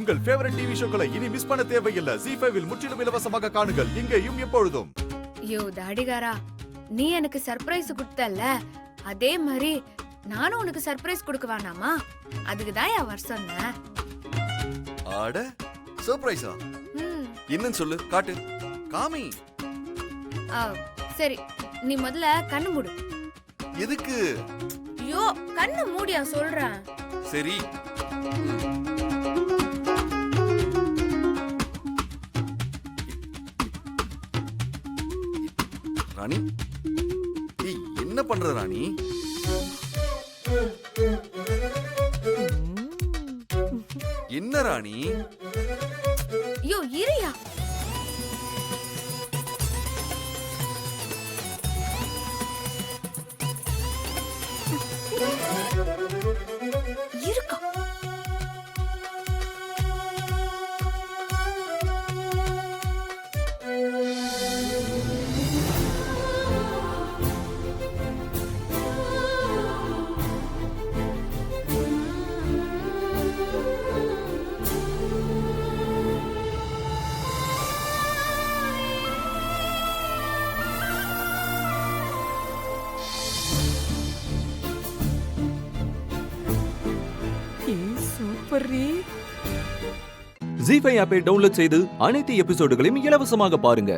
உங்கள் favourite TV ஷோக்களை இனி miss பண்ண தேவையில்லை. ZEE5 இல் முற்றிலும் இலவசமாக காணுங்கள். இங்கேயும் எப்பொழுதும். யோ தாடிகாரா, நீ எனக்கு சர்ப்ரைஸ் கொடுத்தல்ல, அதே மாதிரி நானும் உனக்கு சர்ப்ரைஸ் கொடுக்க வேணாமா? அதுக்குதான் என் வர சொன்னேன். ஆட சர்ப்ரைஸா? என்னன்னு சொல்லு, காட்டு, காமி. சரி, நீ முதல்ல கண்ணு மூடு. எதுக்கு? யோ கண்ணு மூடியா சொல்றேன். சரி. ராணி, என்ன பண்ற ராணி? என்ன ராணி? யோ இரியா. இருக்கா? ZEE5 ஆப்பை டவுன்லோட் செய்து அனைத்து எபிசோடுகளையும் இலவசமாக பாருங்க.